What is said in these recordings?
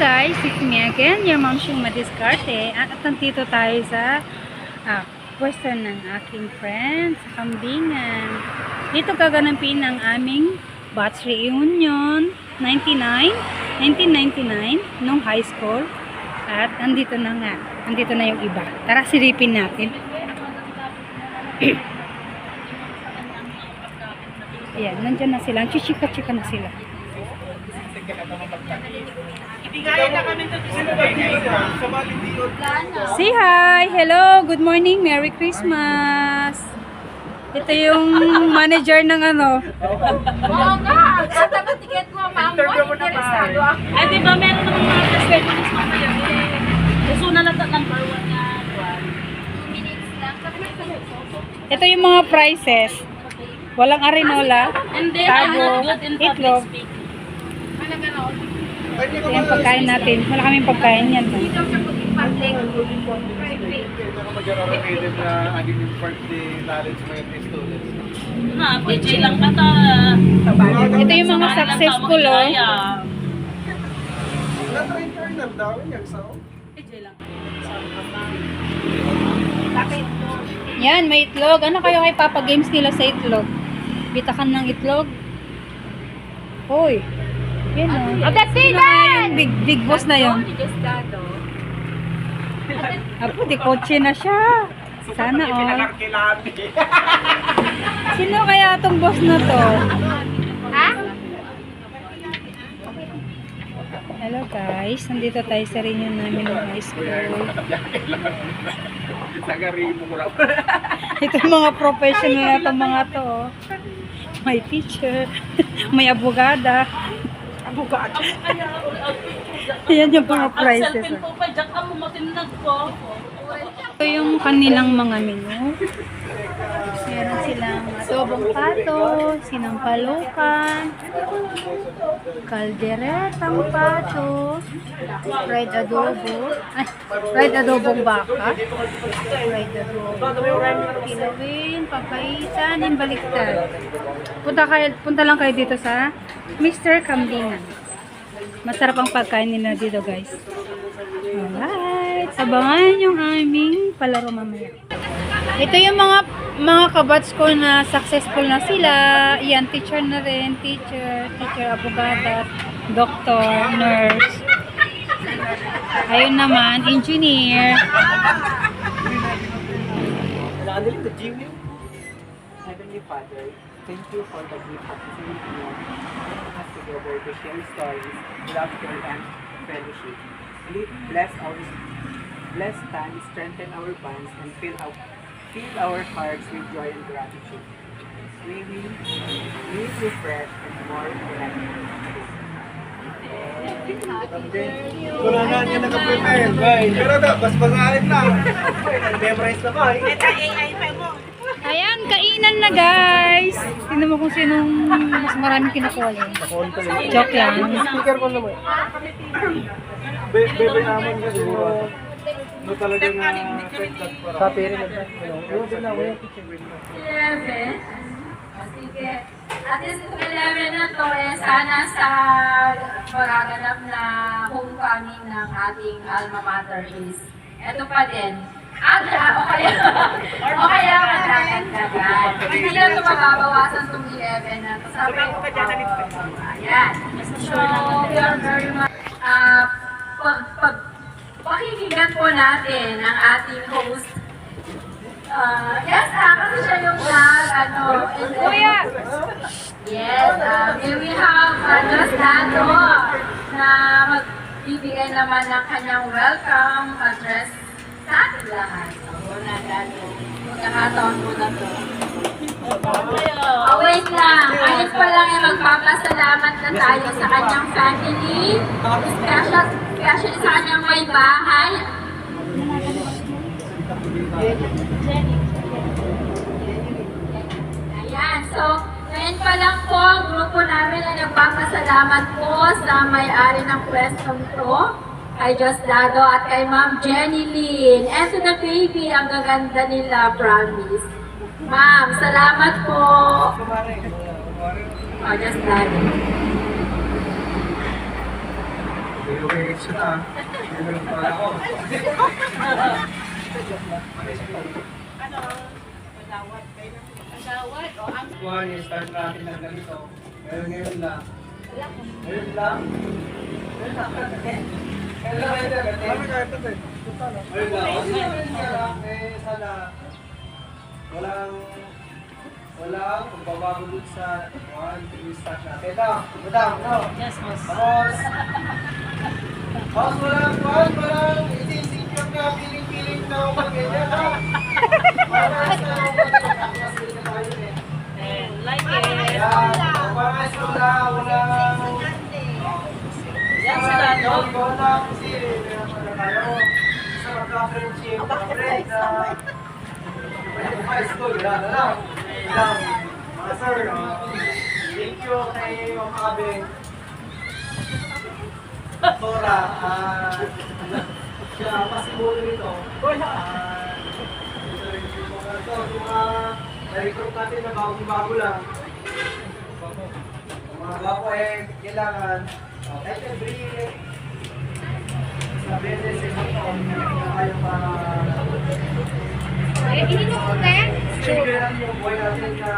guys, it's me again, your mom Shuma Discarte. At nandito tayo sa pwesto ng aking friend sa Kambingan. Dito gaganapin ang aming batch reunion 1999 nung high school. At andito na nga, andito na yung iba. Tara silipin natin. Ayan, nandyan na sila. Chichika-chika na sila. Say hi! Hello! Good morning! Merry Christmas! Ito yung manager ng ano. Oo nga! At ang ticket mo, ma'am, interesado ako. Ay, di ba meron naman mga perspectives mamaya eh. Gusto na lang number 1 nga. 2 minutes lang. Ito yung mga prices. Walang arenola, And then, tago, I'm not good in public itlog. speaking. Ano gano'n? Ito yung pagkain natin. Wala kaming pagkain yan. Dito sa public. Mag-related na aging yung birthday knowledge mo yung students. Ha, PJ lang ka ta. Ito yung mga successful, oh. Na-train daw yung sao. PJ lang. Yan, may itlog. Ano kayo kay Papa Games nila sa itlog? Bitakan ng itlog? Hoy. Yan o. Sino kaya yung big boss na yun? Apo, di kotse na siya. Sana all. Sino kaya tong boss na to? Ha? Hello guys, nandito tayo sa reunion namin ng high school. Sagari mo raw. Ito yung mga professional na itong mga to. Oh. May teacher, may abogada. Abogado. Yan yung mga prices. Selfie po pa, Jack ka mo matinag ko. Ito yung kanilang mga menu. Meron silang adobong pato, sinampalukan, kalderetang pato, fried adobo, fried adobong baka, fried adobo, kilawin, papaitan, yung baliktad. Punta lang kayo dito sa Mr. Kambingan. Masarap ang pagkain nila dito, guys. Alright, abangan yung aming palaro mamaya. Ito yung mga kabats ko na successful na sila. Yan, teacher na rin. Teacher, abogada, doctor, nurse. Ayun naman, engineer. Heavenly Father, thank you for the gift of this reunion, bringing us together to share stories, laughter, and fellowship. Bless time, strengthen our bonds, and fill our hearts with joy and gratitude. May we live refreshed and more connected. Wala na niya naka-prepare. Pero na, basbasahin lang. Memorize na ba? Ayan, kainan na guys. Tingnan mo kung sinong mas maraming kinukuha yun. Joke lang. Speaker ko naman. Bebe naman kasi no talaga na copy rin ito. Yung din na wala kitchen rin. 11. Sige. At yung 11 na to, sana sa magaganap na homecoming ng ating alma mater is ito pa din. O kaya madagdagan. Hindi na ito mababawasan itong 11 na ito. Sabi ko, ayan. So, we are very much, pakikinggan po natin ang ating host. Yes, kasi siya yung Kuya! Yes, here we have Just Dado na magbibigay naman ng kanyang welcome address sa ating lahat. Una, Dado. Magkakataon po na to. Wait lang. Ayos pa lang yung magpapasalamat na tayo sa kanyang family. Especially sa kanyang may bahay. Ayan. So, ngayon pa lang po, ang grupo namin ay nagpapasalamat po sa may-ari ng pwestong to. Kay Diosdado at kay Ma'am Jenny Lynn. And to the baby, ang gaganda nila, promise. Ma'am, salamat po. Diosdado. Okay, extra na. Hindi ko pala ako. One, start natin ng ganito. Ngayon lang. Ngayon lang. Ngayon lang. Sana walang pagbabago dun sa one, start natin. Ito, madam, no? Yes, boss. Tapos walang isisipin na piling-piling na ako mag-ganyan, ha? Para sa tayo eh. Like it. Yan, para sa walang Yan sila, no? walang kasi meron pala tayo sa magka-friendship, friend na high school, yan, alam. Ilang, mga sir, thank you kay Ma'am Abe. Sora, siya pasibulo nito. Na-recruit natin na bago lang. Ang mga bago kailangan kahit every sa business tayo para Hindi mo po kaya? siyempre lang yung buhay natin na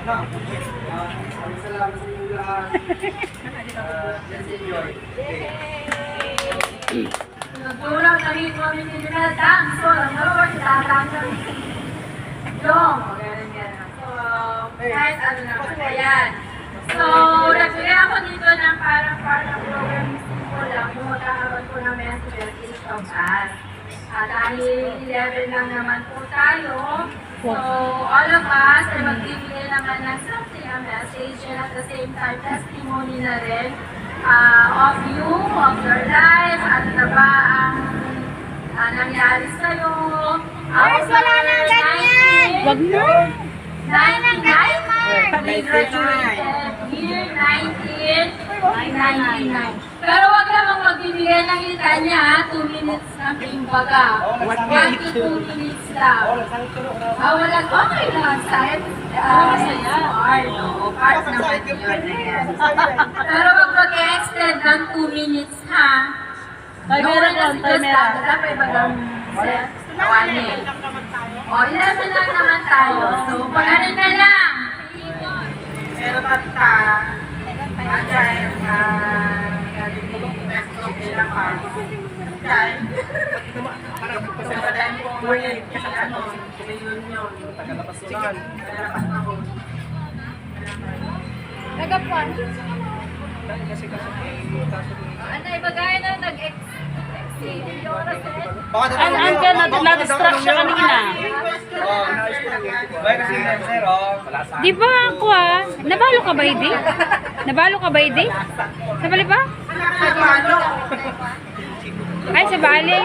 maraming salamat sa inyo lahat. Let's enjoy. Nagtulong na rin kami ni General Dang. So, ano, tatang kami. Yung, ganyan. So, kahit ano na, ayan. So, nagbigay ako dito ng parang program ko lang, yung magkakaroon ko ng mental each of us. Dahil 11 lang naman po tayo, so all of us ay magbibigay naman ng something, a message, and at the same time, testimony na rin of you, of your life, ano na ba ang nangyari sa'yo. Wala nang ganyan! Wag mo! 99, we graduated year 1999. Pero wag namang magbibigay ng litanya, 2 minutes na kumbaga. 1 to 2 minutes lang. Walang okay lang. Science, part naman yun. Pero wag mag-extend ng 2 minutes, ha? Timer lang, timer. Dapat bagang set. 1 minute. O, 11 lang naman tayo. So, pag-ano na lang. Pero basta, again, Nagapuan. Ano, ibagay na nag-exceed yung oras eh. Andyan, na-distract siya kanina. Di ba ako Nabalo ka ba, Idi? Nabalo ka ba, Idi? Sabali ba? Ay, sa bali.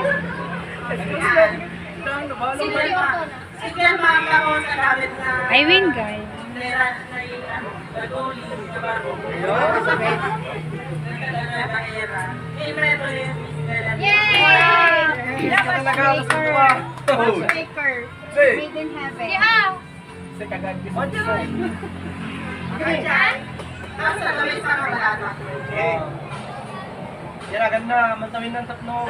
sige mga kaon sa gamit na I win, guys. meron na yung naguli, diba? Yay! Baker. Made in heaven. Yeah! Yan agad na, mantawin ng tatlo.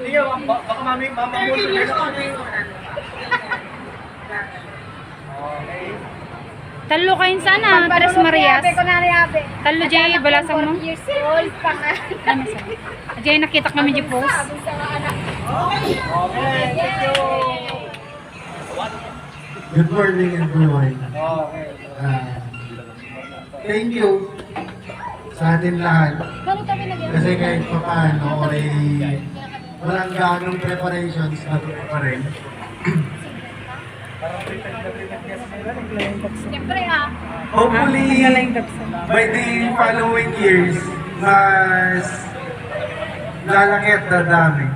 Sige, baka mami, mama mo. Okay. Talo kayo sana, Tres Marias. Talo Jay, balasang mo. Ano sa? Jay, nakita kami di post. Okay, thank you. Good morning, everyone. Okay. Thank you sa atin lahat. Kasi kahit pa paano ay walang ganong preparations na pa rin. Hopefully, by the following years, mas lalaki at dadami.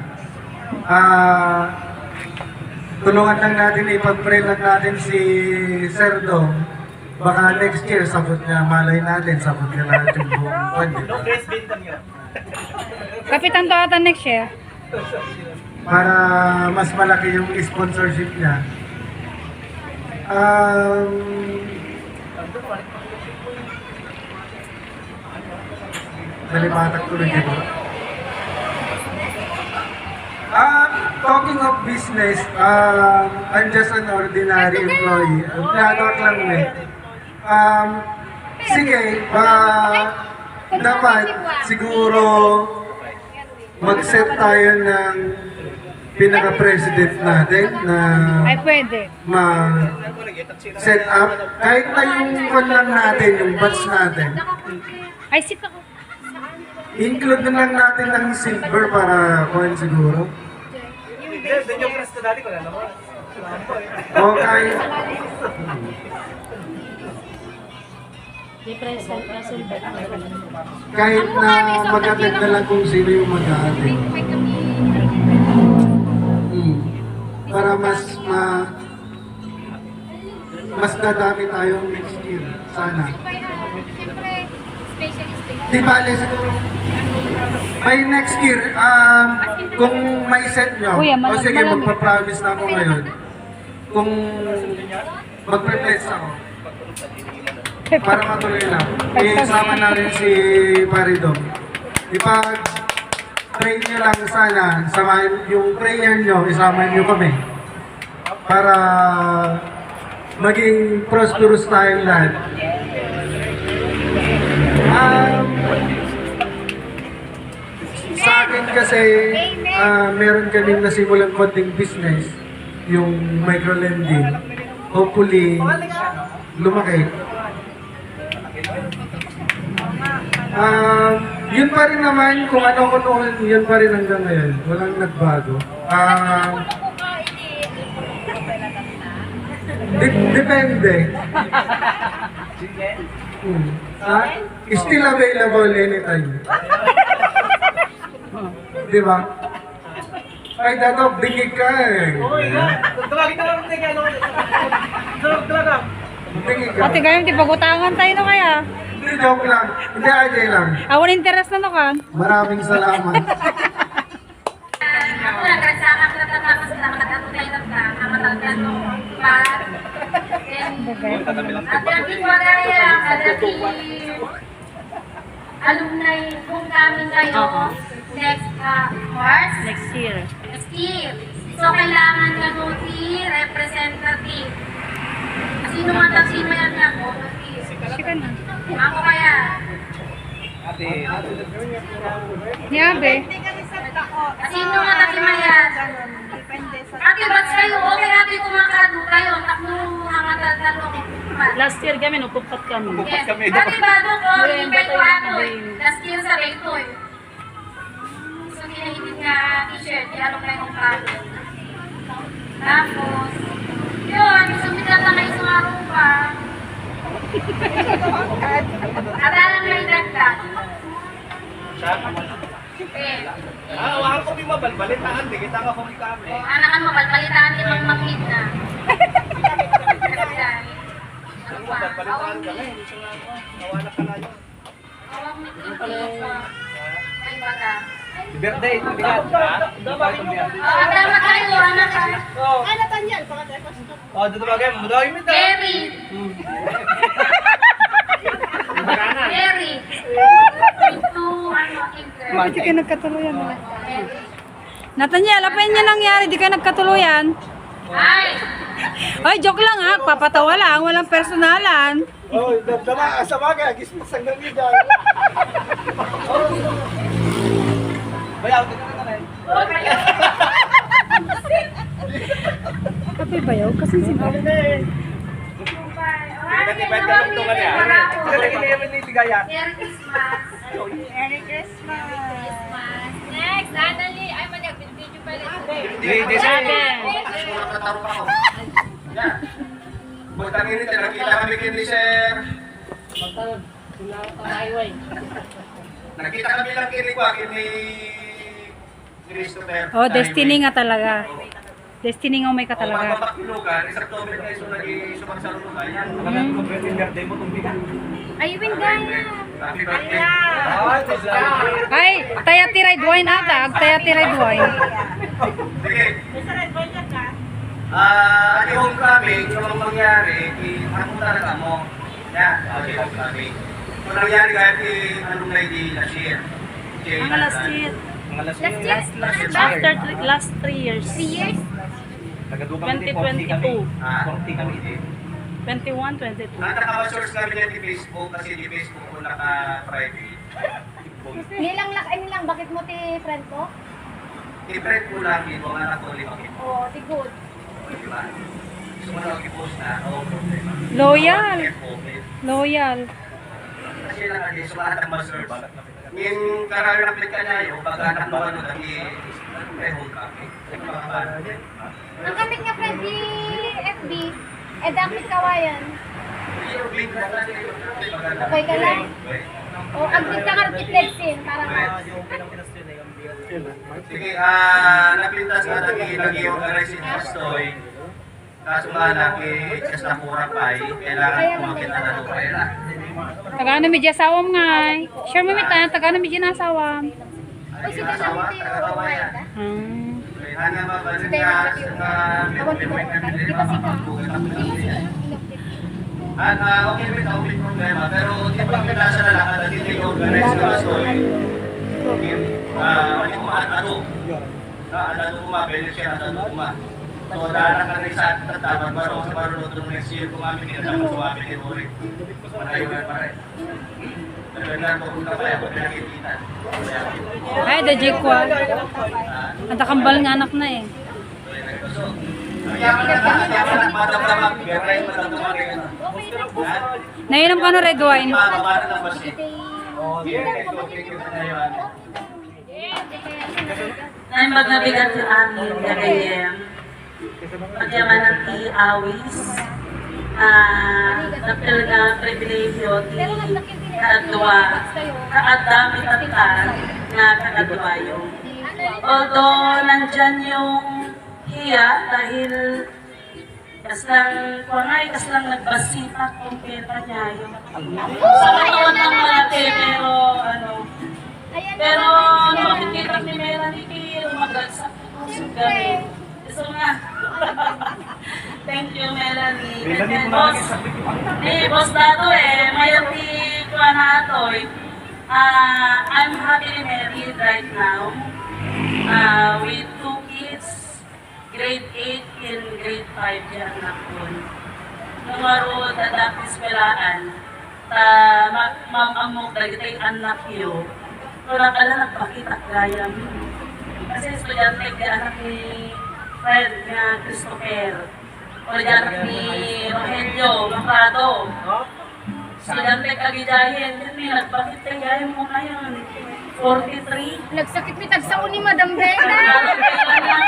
Tulungan lang natin, ipag-pray lang natin si Sir Dong. Baka next year, sabot niya, malay natin, sabot niya lahat yung buong buwan. di ba? Kapitan to ata next year. Para mas malaki yung sponsorship niya. nalimatak tuloy dito. Talking of business, I'm just an ordinary employee. Plano lang eh. Sige, dapat siguro mag-set tayo ng pinaka-president natin na Ay, pwede. ma-set up. Kahit na yung kon lang natin, yung batch natin. Ay, sit ako. Include na lang natin ng silver para kuhan siguro. Then yung press ko dati ko na naman. O kahit, kahit na mag-attend na lang kung sino yung mag-attend. Para mas dadami tayong next year. Sana. Di bale siguro by next year, kung may set nyo, Kuya, o sige, malamig. magpa-promise na ako ngayon. Kung magpe-pledge ako, para matuloy lang. Isama na rin si Paridong. Ipag-pray nyo lang sana, yung prayer nyo, isama nyo kami. Para maging prosperous tayong lahat. Sa akin kasi, meron kaming nasimulang konting business, yung micro-lending. Hopefully, lumaki. Yun pa rin naman, kung ano ko noon, yun pa rin hanggang ngayon. Walang nagbago. Depende. Still available anytime. Di ba? Ay, dato, bingig ka eh. Tawagin na lang tayo ano. Sarap talaga. Bingig ka. Ate, kayong tipagutangan tayo no kaya? Hindi, joke lang. Hindi, ajay lang. Awan interest na no ka? Maraming salamat. Ako na, kasi ang nakatatakas na nakatatuloy na ka, ang matalgan mo, pa. At yung kitwagaya, kadati, alumni kung kami kayo, next March, Next year. next year. So, kailangan ka representative. Sino yan niya ko? Sika na. Ako kaya. Ni Abe. Sino nga takimayan? Ate, ba't kayo? Okay, ate, kumakado kayo. Takno mga tatanong. Last year kami, nupupat kami. Yes. Ate, bago ko, invite ko ako. Last year sa Betoy. So, kinahigit nga t-shirt. Kaya ano kayo ng kado. Tapos, yun, sumita na kayo sa araw pa. At alam may dagdag. Eh, Wala ko may mabalbalitaan. Di kita ka kung kami. kung anakan mo, balbalitaan din mang makit na. Dagdag. Ano pa? Balbalitaan kami. Nawala ka na yun. Awang may pa. Ay, baga. Birthday, bigat. Adama kayo, anak ka. Oh, dito bagay. Mudawin mo ito. Mary. Mary. Ito, ano, Tinker. Hindi kayo nagkatuluyan. Nathaniel, apa yun nangyari? Di kayo nagkatuluyan? Ay! Ay, joke lang ha. Papatawa lang. Walang personalan. Oh, dama sa bagay. Gismis ang ganyan dyan. Bayaw, dito na rin. Kapay bayaw? Kasi sinabi. Ibet ka lang tungan niya. Kasi kinayaman ni Ligaya. Merry Christmas. Merry Christmas. Christmas. Next, Annalie. Ay, mag-video pa rin. Di Sabi. Buta nini, nakita kami kay ni Sir. Nakita kami lang kay ni Christopher. Oh, destiny nga talaga. Destiny nga may ka talaga. Pagpapakilugan, isang October na iso nag-isumagsaro mo tayo. birthday mo itong bigat. Ay, Wingaya. Happy birthday. Ay, taya tiride wine atag. Taya tiride wine. Sige. At yung homecoming, kung anong mangyari, ako talaga mo. Yan, okay, homecoming. Kung nangyari kahit anong na hindi na-share. Mga last year. Last year? After last 3 years. 3 years? 2022. 21, 22. Naka-source kami yan di Facebook kasi di Facebook ko naka-private. Nilang, bakit mo ti friend ko? I-friend ko lang yun, mga anak ko limang ito. Oo, ti good. Diba? Gusto mo na mag-post na, no problema. Loyal. Okay. Loyal. Kasi lang kasi, sumahan ang ma-search. Yung karami ng plika niya yun, pag anak mo ano, dati, may home copy. Ang kapit nga friend di FB, dakit kawayan. Okay ka lang? O, aglit ka nga kitlepsin, parang Sige, napintas na nag-i-organize si Pastoy. Kaso nga nag-i-just na kurang pa kailangan kumakit na nalupa na. Tagano medya sawam nga. Sure mo mita, tagano medya nasawam. o sila namin ti Uruguay da? Hanya mabalik ka sa pinag-point na Di ba sika? At okay with the problema, pero di ba pinasa na lahat at hindi i-organize na Pastoy. Hindi ko ano beneficiary at kuma. So dahil ka na isa at dapat marunong ito next year kumami kita dapat kumami ni Rory. Manayon pa rin. Pero na pupunta pa yan, pinakikita. Ay, the Jekwal. Ang takambal nga anak na eh. So, yaman na madamdamag, garay madamdamag ngayon. Nainom ka no red wine. Mababara ng basit. Okay, na yun. Ngayon magnabigat yung amin, gagayem. Pagyaman ng awis. Napil na pribilegyo ti kaadwa. Kaadami tatan nga kaadwa yung. Although nandyan yung hiya dahil kaslang nagbasipak kung pera niya yung sa katawan ng malaki pero pero makikita ni Melanie umagagsak ko sa gabi. So nga. Thank you, Melanie. And boss, boss dato mayon ti kuha na atoy. I'm happily married right now with 2 kids, grade 8 and grade 5 yan na po. Numaro dadak ispelaan, mamamok dagitay anak yo. Wala ka lang nagpakita gaya mo. Kasi estudyante kaya anak ni Fred nga Christopher. O anak ni Rogelio Macrado. Estudyante kagidahin. Yan may nagpakita gaya mo ngayon. 43. Nagsakit mi tagsaon ni Madam Brenda.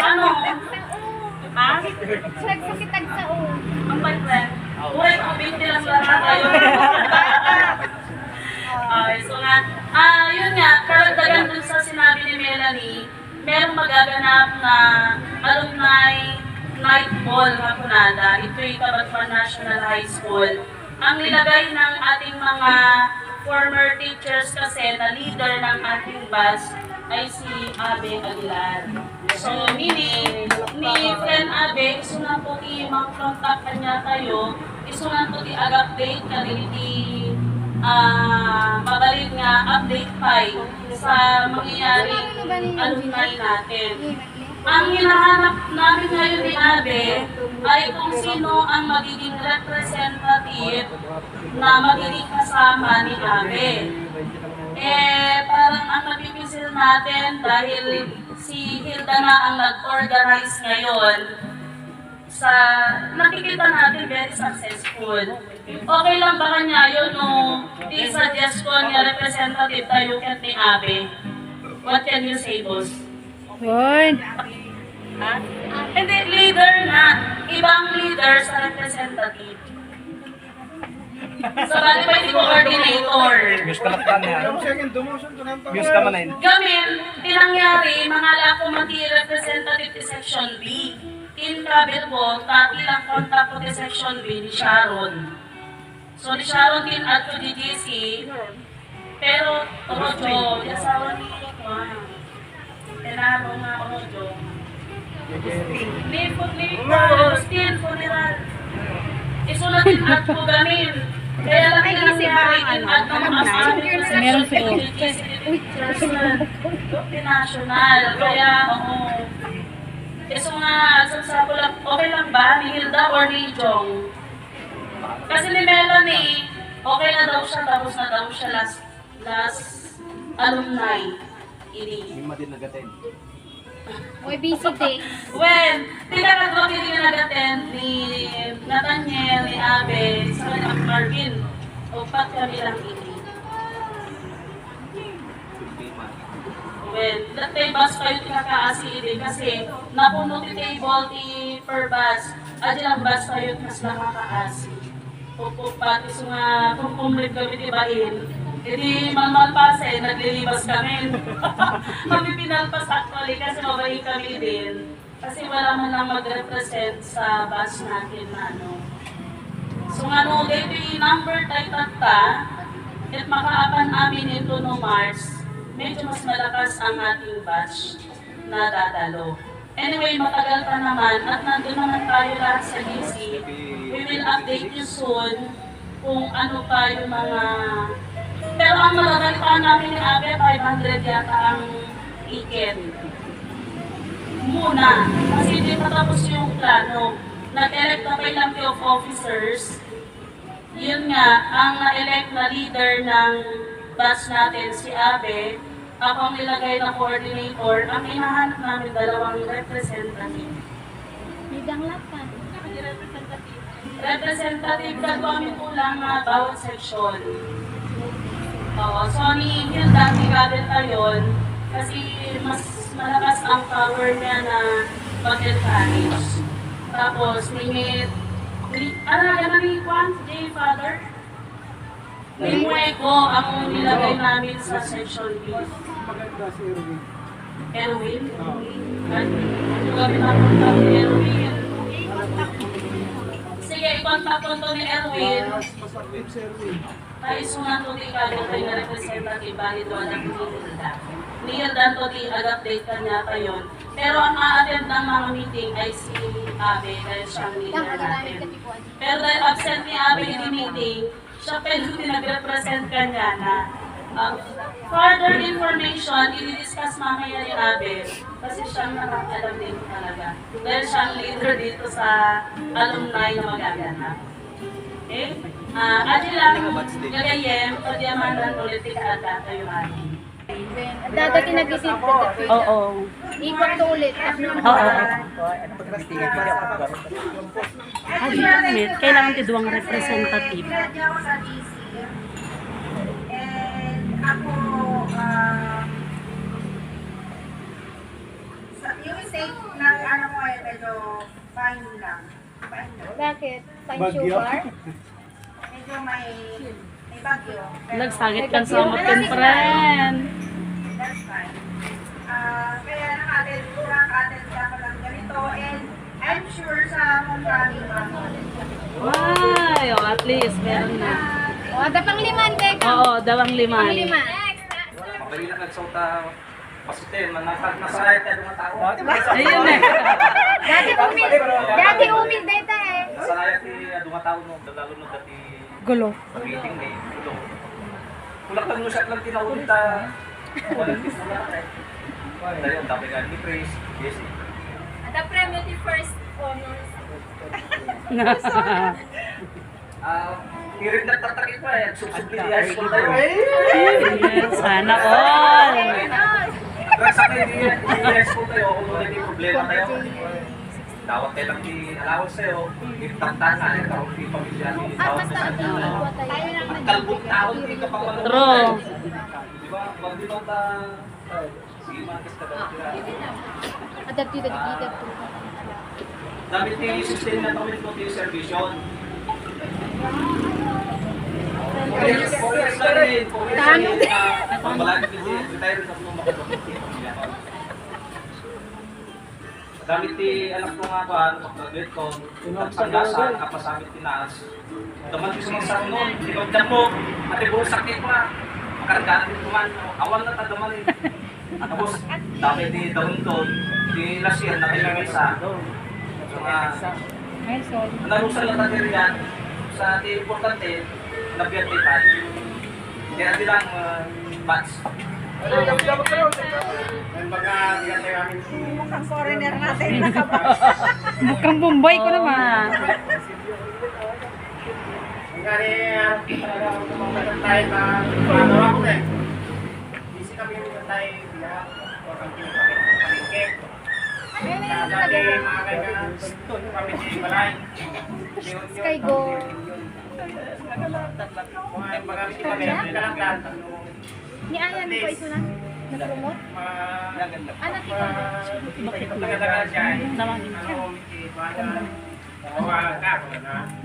Ano? Ha? Nagsakit tagsaon. Ang boyfriend. Uy, kubinti lang lang kayo. Okay, so nga, yun nga, karagdagan dun sa sinabi ni Melanie, merong magaganap na alumni night ball hapunada. Ito'y Cabanatuan National High School. Ang nilagay ng ating mga former teachers kasi na leader ng ating batch ay si Abe Aguilar. So, meaning, ni friend Abe, iso na po i-contact kanya kayo, iso na po i-update ka rin mabalik nga update pa sa mangyayaring alumni natin. Ang hinahanap namin ngayon ni Abe ay kung sino ang magiging representative na magiging kasama ni Abe. Parang ang napipisil natin dahil si Hilda na ang nag-organize ngayon sa nakikita natin very successful. Okay lang ba kanya yun no? I-suggest ko niya representative tayo kat ni Abe. What can you say, boss? Good. Ha? Hindi, leader na. Ibang leader sa representative. Sa bali pa hindi coordinator. Gamin, tinangyari, mga lako mati-representative di section B. In kabit po, ilang contact ko di section B ni Sharon. So ni Sharon din at ko di GC, pero Rojo, di asawa ni Tenaro nga Rojo. Ni Agustin, funeral. Isunod din at ko gamin. Kaya lang yung nangyari, Meron siguro. National. Kaya, oo. So nga, sasabi ko lang, okay lang ba ni Hilda or ni Jong? Kasi ni Melanie, okay na daw siya, tapos na daw siya last alumni. Ini. Uy, busy day. Well, tinakadwa hindi na nag-attend ni Nathaniel, ni Abe, sa kanyang Marvin. O pat kami lang ini. Well, that day bus kayo tinakaasi din kasi napuno ti table ti per bus. Adi lang bus kayo mas nakakaasi. Pupupat iso nga pumumlit kami ti bahin. Hindi malmalpase, naglilibas kami. Kami pinalpas actually kasi mabait kami din. Kasi wala man lang mag-represent sa bus natin na ano. So nga no, dito yung number tayo tata, at makaapan amin ito no Mars, medyo mas malakas ang ating batch na dadalo. Anyway, matagal pa naman at nandun naman tayo lahat sa GC. We will update you soon kung ano pa yung mga... Pero ang magagalita namin ni Abe, 500 yata ang iken. Muna, kasi hindi pa tapos yung plano. Nag-elect na kay lang of officers. Yun nga, ang na-elect na leader ng batch natin, si Abe, ako ang nilagay na coordinator, ang hinahanap namin 2 representative. Bidang lapan. Representative na kami po lang bawat section. Oo, so ni Hilda, tigabil tayo kasi mas malakas ang power niya na mag-encourage. Tapos, may gano'n ni Juan, J. Father? May mueko ang nilagay namin sa section B. Maganda si Erwin. Erwin? Ano kami napunta ni Erwin? Sige, i-contact ko to ni Erwin. Masakit si Erwin. Tayo sungan to di kagad tayo na representative bahid doon ang Hilda. Ni Hilda to di ad-update ka niya tayo. Pero ang ma-attend ng mga meeting ay si Abe dahil siyang leader natin. Pero dahil absent ni Abe in the meeting, siya pwede nag-represent ka niya na further information, i-discuss mamaya ni Abe kasi siyang nakakalam din talaga. Dahil siyang leader dito sa alumni na magaganap. Okay? Adi lang gagayem, padiamanan ulit ikaada tayo atin. Dati nag-isip ko dati. Oo. Ikot to ulit. Admit, kailangan tiduang representative. Hindi ako sa DC. And ako, yung state ng ano ko ay medyo fine lang. Fine lang. Bakit? Fine Bagyo. sugar? Medyo may bagyo. Pero Nagsagit kan sa matin friend. that's fine. Kaya nakaka-attend ka pa lang ganito. And I'm sure sa homecoming Wow, at least meron na. O, ada pang liman, Tek. Oo, dawang Pang liman. lima. Mabali na nagsalta pasutin, nasaya tayo mga tao. Ayun eh. Dati umig data eh. Nasaya ti mga tao no, lalo no dati Gulo. meeting ni ulo. Kulak lang mo siya lang tinawag ta. Wala din sila eh. Dahil ang dami nga ni Praise, yes. The premyo the first honors. Hirit na tatakit pa eh. Subsubli di high school tayo. Sana all. Pero sa akin, di high school tayo. Kung may problema tayo. Dawat tayo lang di allowance sa'yo. Hirtang-tangan. Karong di pamilya. Basta ito yung Ang kalbot tao, hindi ka pa wala. True. Di ba? Pag di ba ta... Sige, matis ka daw. Adapti dagiti. Damit ni sustain na kami ko yung servisyon. Okay na rin. Pag malaki kasi retire na kung makapagpapit. Damit ni anak ko nga ba, pag-graduate ko, nagsandasan, kapasamit tinaas. Daman ko sa mga saan noon, tinagdan mo, matibong sakit pa. Makargaan din kuman, awan na tadaman eh. Tapos, dami di daon doon, di last year, nakilang isa. So nga, nalusan lang natin yan, sa di importante, Labihan di pa. Kaya bilang batch. Mukhang foreigner natin nakabak. Mukhang Bombay ko naman. Ang gani, tayo na pangalawa ko eh. Busy kami yung tayo na ang pinipalingke. Dati mga kaibigan, kami di malay. Sky Go. Mga magamit kami, hindi ka lang lahat. Ni Ayan ko ito na. Na-promote? Ano ito? Maganda dyan.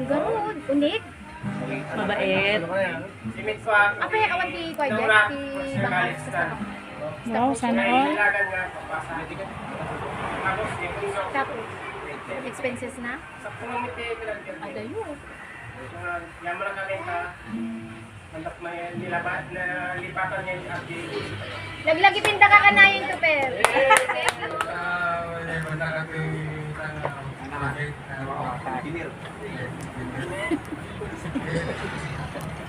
Garoon. Unik. Mabait. Simit ko ang Apa yung awan ti Kuya Jeff? Ti Bakas sa Wow, sana all. Tapos. Expenses na? Sa pumamiti, Ada yun. yaman lang kami ka. Mandak may nilabat na lipatan niya yung abdi. Laglagi tinda ka kanayin to, Per.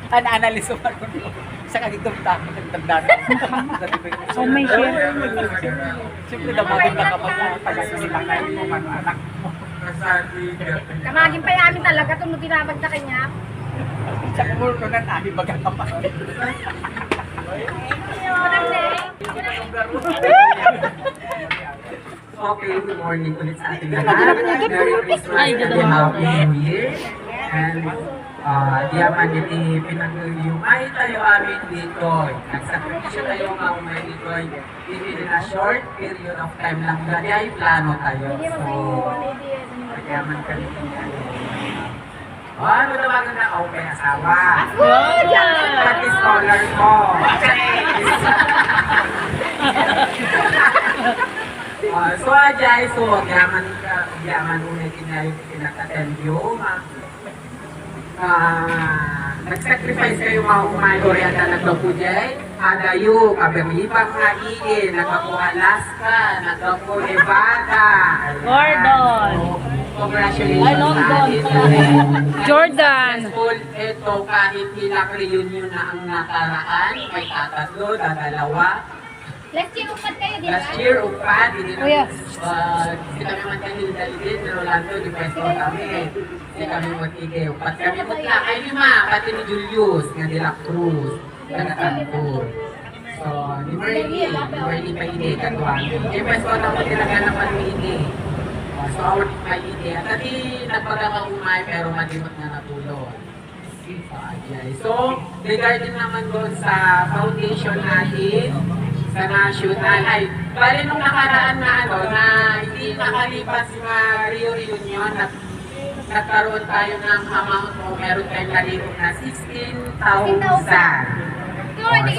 Ana-analyze mo sa kagitong tako ng tagdana. Oh my God. Siyempre damagin na kapag taga-sila kayo mo anak mo. Kamagin pa yamin talaga itong tinabag na kanya. Sa kumul ko na tayo baga kapag. Okay, good morning ulit sa ating lahat. Merry Christmas and Happy New Year. And diyaman iti pinag-yumay tayo amin dito. Nagsakripisyo tayo nga umay dito. Hindi na short period of time lang gani ay plano tayo. So, diyaman ka dito. Ano tawagan na ako kay asawa? Pati scholar ko. So, ajay, so, yaman unay kinayo pinag-attend yung nag-sacrifice kayo mga umayon at nagdapo dyan. Adayo, kaberlibang nga iin, nagdapo Alaska, nagdapo Nevada. Gordon. Congratulations Ay, London. Jordan. Successful ito kahit ilang-reunion na ang nakaraan. May tatatlo, dadalawa. Last year, upat kayo, di ba? Last year, upat, hindi Kuya. hindi kami magkahildalidin, pero Rolando, di pwesto kami. Hindi kami magkige. Upat kami mutla. Ay, lima, pati ni Julius, nga de la Cruz, nga natanggol. So, di Merly pa hindi, katuan. Di pwesto na talaga naman hindi. So, award pa hindi. At dati, nagpagkakang umay, pero madimot na natulog. So, regarding naman doon sa foundation natin, sa national, ay, bali nung nakaraan na na hindi nakalipas yung Rio Reunion, nagkaroon tayo ng amount o meron tayong nalipot na 16,000.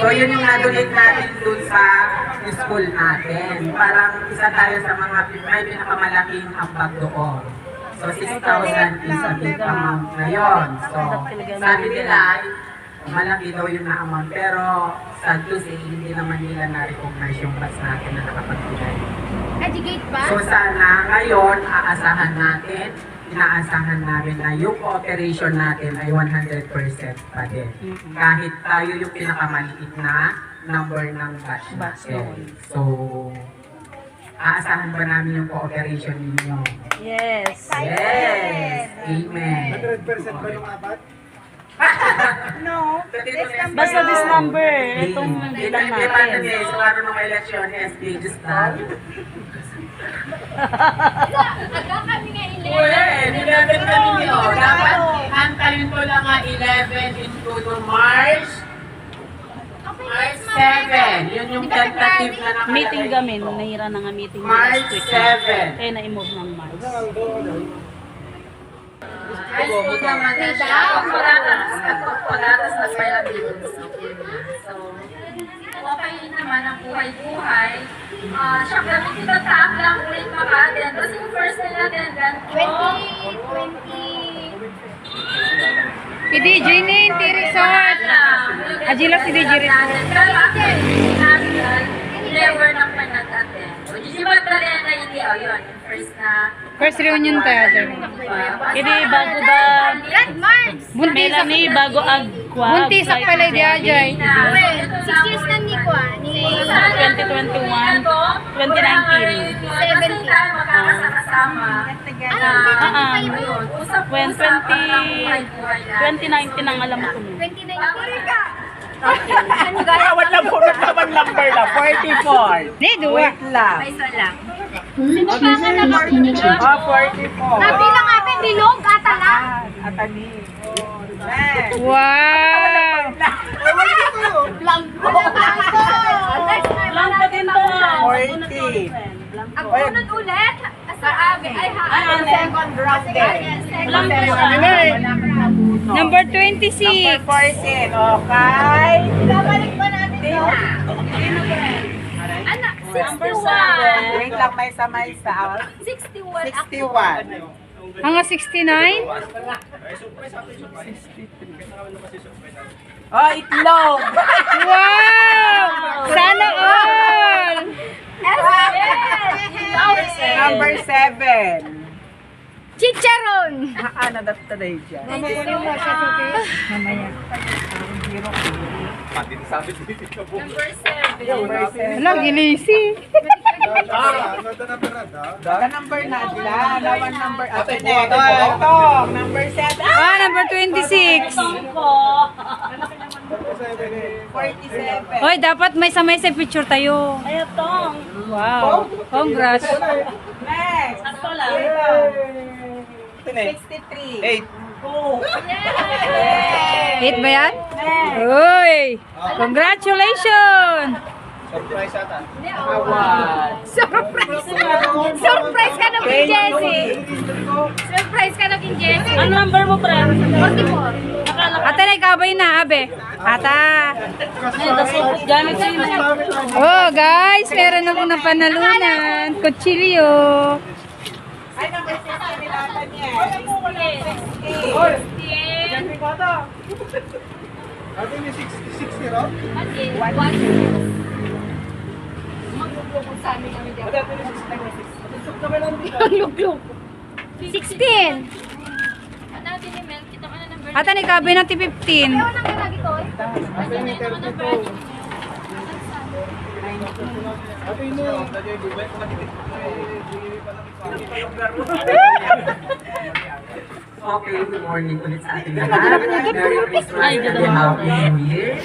So yun yung na-donate natin dun sa school natin. Parang isa tayo sa mga may pinakamalaking ambag doon. So 6,000 is a big amount na yun. So sabi nila ay malaki daw yung na-amount. Pero sad to say, hindi naman nila na-recognize yung class natin na nakapagbigay. Educate pa? So sana ngayon, aasahan natin, inaasahan namin na yung cooperation natin ay 100% pa din. Kahit tayo yung pinakamaliit na number ng batch natin. So, aasahan ba namin yung cooperation ninyo? Yes. Yes! Amen! 100% ba yung apat? No. Basta this number, itong bilang natin. So, araw ng election, SB, just that. Aga kami nga Well, 11 kami nyo. Dapat antayin ko lang nga 11 into to March. March 7. Yun yung tentative na nakalagay. Meeting kami, nahira na nga meeting March 7. Kaya na-imove ng March. High school naman na siya. Pagkaratas na pala dito. So, okay naman ang buhay-buhay. Siya kami tinatap lang ulit maka-attend. Kasi yung first nila attendant ko. 20. Si DJ Nin, T-Resort. Ajila si DJ Resort. Pero actually, national, never na pa nag-attend. So, di ba talaga hindi, yun, yung first na. First reunion tayo. Hindi, bago ba? Grand March! Melanie, bago ag Buntis sa pala di Ajay. 6 years na ni ko ah. Ni 2021, 2019. 17 tayo magkakasama. When 2019 ang alam ko. 2019. Kawan lang po naman number na, 44. Di, duwa. Wait lang. May isa lang. Sino pa nga na 44. Nabilang atin bilog atala. Atani. Wow! Blanco. Lang pa din to. 40. Ang unod ulit. Sa amin. Ay ha. Second round din. Lang pa siya. Number 26. 14, okay? Babalik pa natin to. Anak, Number 61. 7. Wait lang, may sa 61. 61. Hanga 69? Oh, itlog! Wow! Sana all! Number 7. Chicharon. Nadaptaday dyan. Mamaya. Number 7. Wala, gilisi. The number na sila. Nawan number. Ito, number 7. Ah, number 26. 47. Hoy, dapat may samay sa picture tayo. Ay, tong. Wow. Congrats. Next. Sakto lang. 63. 8. 8 ba yan? Uy! Congratulations! Surprise. Surprise ka na kay Jessie. Surprise ka na kay Jessie. Ano number mo, friend? 44. Ate, naikabay na, abe. Ata. Gamit sa'yo na. Oh, guys, meron akong napanalunan. Kutsilyo. Ay, number 60 nilatan niya. 16. Ate, naikabay na ti 15. Ano nang lagi to? Okay, good morning ulit sa ating lahat. Merry Christmas and Happy New Year.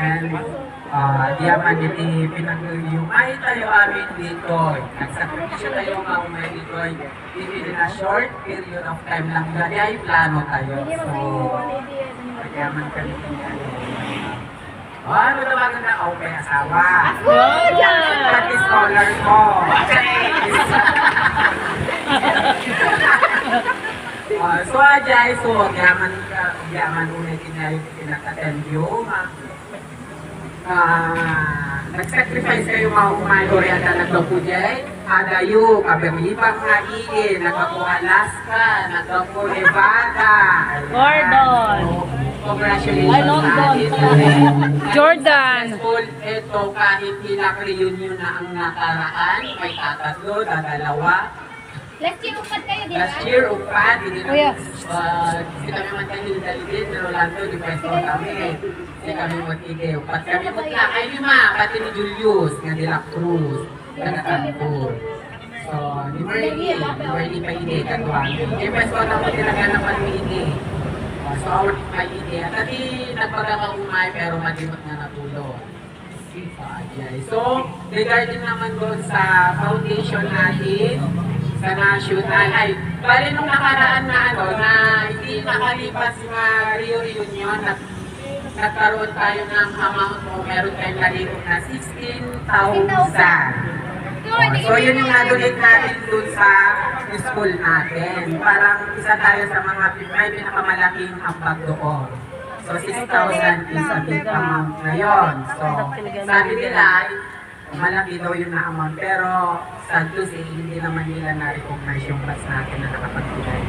And diyaman iti pinag-yung ay tayo amin dito. Nagsakripisyo tayo nga umay dito. Within a short period of time lang gani ay plano tayo. So, diyaman ka dito. Ano tawagan na ako may asawa? Pati scholar ko. So ajay, so yaman unay kinayo pinaka-tendyo. Nag-sacrifice kayo mga umayo rin at nagpapujay. Adayo, kabirlipang nga iin, nagpapo Alaska, nagpapo Nevada. Gordon. Congratulations Ay, London. Jordan. Successful ito kahit hilak reunion na ang nakaraan. May tatatlo, dadalawa. Last year upat kayo, di ba? Last year, upat, hindi Kuya. Kasi kami man kayo nilidalidin, pero Rolando, di pwesto kami. Kasi kami mag-ige, upat kami magla. Ay, lima, pati ni Julius, nga de la Cruz, nga Cancun. So, di Merly pa ide, katuan. Kaya pwesto na mo talaga naman ni ide. So, our pa ide. At ati, nagpagkakaumay, pero madimot na natulog. So, regarding naman doon sa foundation natin, sa national, ay, bali nung nakaraan na na hindi nakalipas na Rio Reunion, nagkaroon tayo ng amount o meron tayong nalito na 16,000. So, yun yung na-donate natin dun sa school natin. Parang isa tayo sa mga may pinakamalaking ambag doon. So, 6,000 is a big amount na yun. So, sabi nila, malaki daw yung na-amount. Pero, sad to say, hindi naman nila na-recognize yung class natin na nakapagbigay.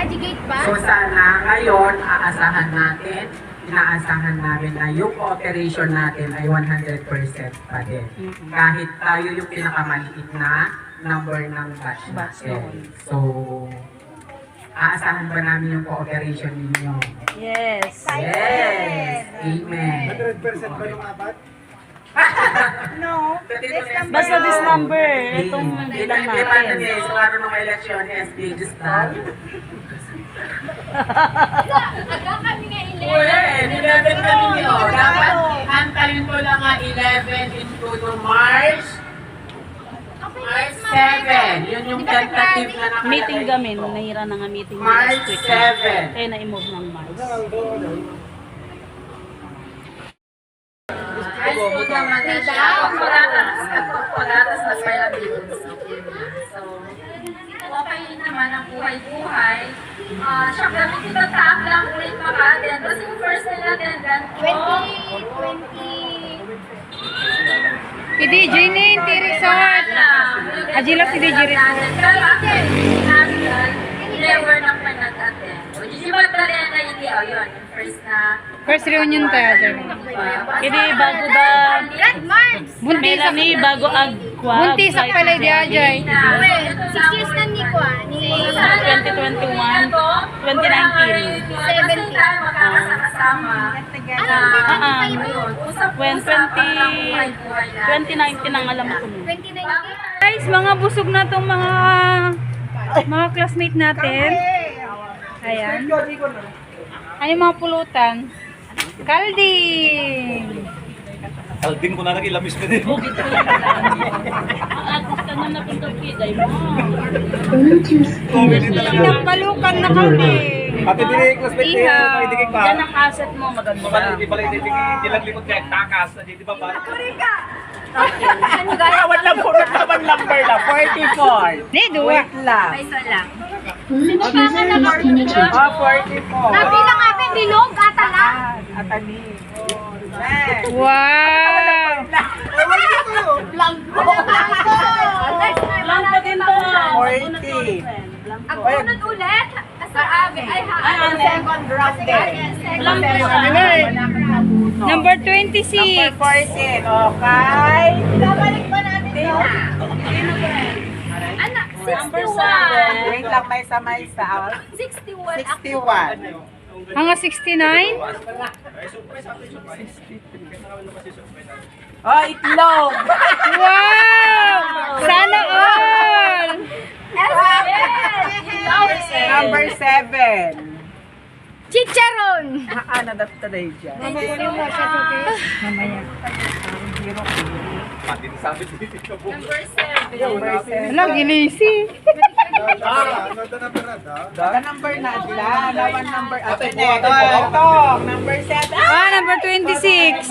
Educate ba? So, sana ngayon, aasahan natin, inaasahan namin na yung cooperation natin ay 100% pa din. Kahit tayo yung pinakamaliit na number ng batch natin. So, aasahan ba namin yung cooperation ninyo? Yes. Yes! Amen. 100% ba yung apat? Basta this number, itong bilang Hindi pa natin. natin sa araw ng election, SB, just that. Aga kami nga Well, 11 kami nyo. Dapat antayin ko lang nga 11 into the March. March 7. Yun yung tentative na nakalagay. Meeting kami, nahira na nga meeting March last week. 7. Kaya na-imove ng March. High school naman na siya. Pagkaratas na pala bills. So, okay naman ang buhay-buhay. Siyempre, may tinataak lang ulit maka-attend. Kasi yung first nila attendant ko, 2020. PDJ na yung T-Resort. Ajila si DJ Resort. Pero again, national, never na pa nag-attend. O, Gigi Magdalena, hindi, yun, yung first na. First reunion tayo. Hindi, bago ba, God, March! Buntisak. Melanie, bago agwa. Buntisak pala di Ajay. 6 years na ni Kwa, ni 2021, 2019. 17 tayo magkakasama. When 2019 ang alam ko nun. 2019. Guys, mga busog na tong mga classmate natin. Ayan. Ano yung mga pulutan? Kalding! Alding ko na nag-ilamis ko din. Agos ka na napindot kiday mo. Nagpalukan na kalding. Pati din yung classmate niya, paidigig pa. Yan ang asset mo, maganda. Hindi pala ilang likod kaya takas. Hindi ba ba? Ano gaya? Wala po naman number na, 44. Hindi, duwa. lang. Isa lang. Sino pa ka na 44. Nabilang natin, bilog, atala. Atani. Wow! Blanco. Lang pa din to. 40. Ang unod ulit, sa amin, ay Second round day. Lang pa siya. Number 26. 14. Okay. Babalik pa natin to. anak, Number 61. 7. Wait lang, may sa 61. 61. Hanga 69? Oh, itlog. Wow! Sana all! Number 7. Chicharon. Nadaptaday dyan. Mamaya. Pati sabi dito po. Number 7. Wala, gilisi. The number na dila. Nawan number. Ito, number 7. Ah, number 26.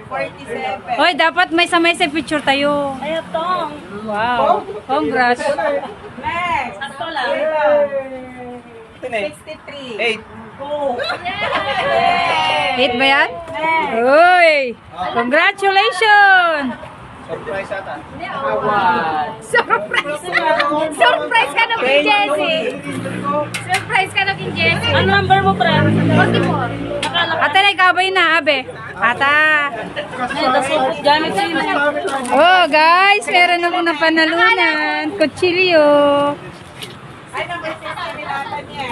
47. Hoy, dapat may samay sa picture tayo. Ay, tong. Wow. Congrats. Next. Sakto lang. 63. 8. 8 ba yan? Uy! Congratulations! Surprise ata. Surprise. Surprise ka na kay Jessie. Surprise ka na kay Jessie. Ano number mo, friend? 44. Akala ko. Ate, nagkabay na, abe. Ata. Nasupot gamit sino. Oh, guys, meron akong napanalunan. Kutsilyo. Ay, number 60 nilatan niya.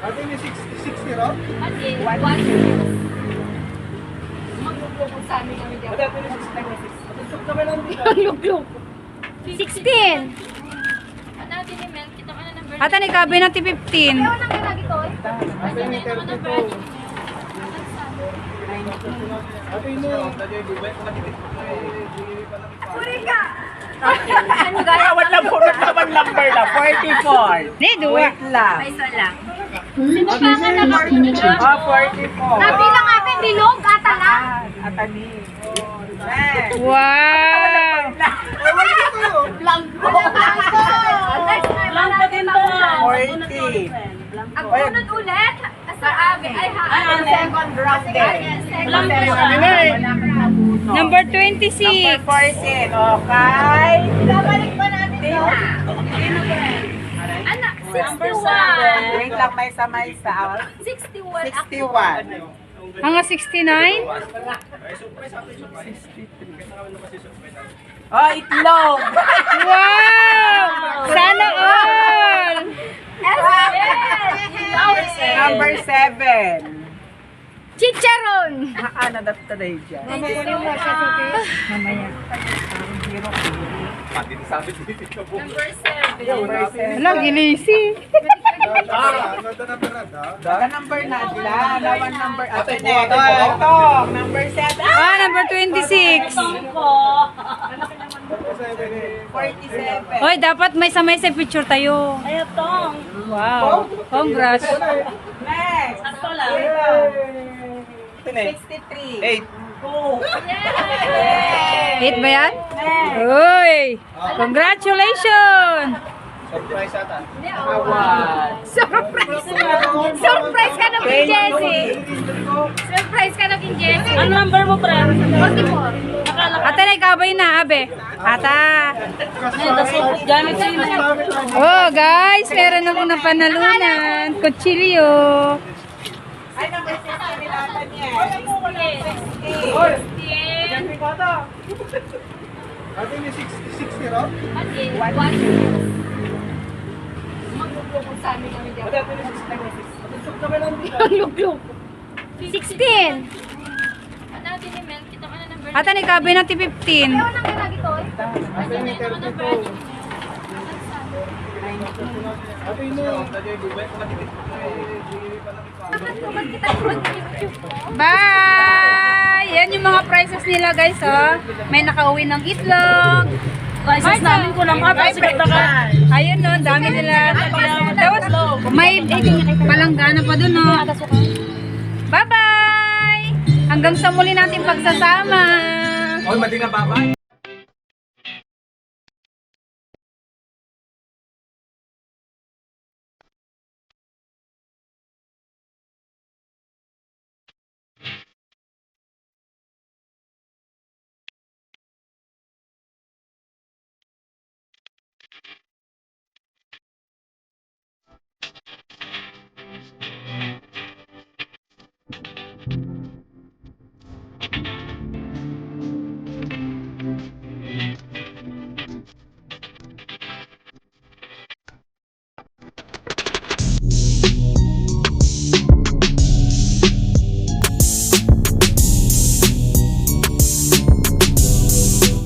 Ate, may 60 raw? Luglog. 16. Ata, nagkabay na ti 15. Ayaw nang lagi to. Ate, may 32. Ate, Ano gaya? Wala po naman number na, 44. Hindi, duwa. Wait lang. Isa lang. Sino pa ka na 44? Oh, 44. Nabilang natin, bilog, atala. Atani. Next. Wow! Blanco. Lang pa din to. 40. Ang unod ulit, sa amin, ay Second round day. Lang pa siya. Number 26. 14. Okay. Babalik pa natin to. anak, Number 61. 7. Wait lang, may sa 61. 61. Hanga 69? Oh, itlog! Wow! Sana all! Number 7. Chicharon! Ano dapat today dyan? Mamaya. Number 7. Wala, gilisi. The number na sila. Lawan number. Ito, number 7. Ah, number 26. 47. Hoy, dapat may samay sa picture tayo. Ay, tong. Wow. Congrats. Next. Sakto lang. 63. 8. Hit ba yan? Uy! Congratulations! Surprise ata. Surprise! Surprise ka na kay Jessie! Surprise ka na kay Jessie! Ano number mo, pre? 44. Ate, naikabay na, abe. Ata. Gamit sa'yo. Oh, guys, meron akong napanalunan. Kutsilyo. Ay, number 60 nilatan niya. Ate, may 60 raw? Ang luglog. 16. Ate, naikabay natin 15. Ano nang lagi to? Ate, may 32. Ate, Bye! Yan yung mga prices nila, guys, oh. May nakauwi ng itlog. Prices namin ko lang ata. Sikat na ka. Ayun, no, dami nila. Tapos, may palanggana pa dun, no. Bye-bye! Hanggang sa muli natin pagsasama. Oh, madi na baba.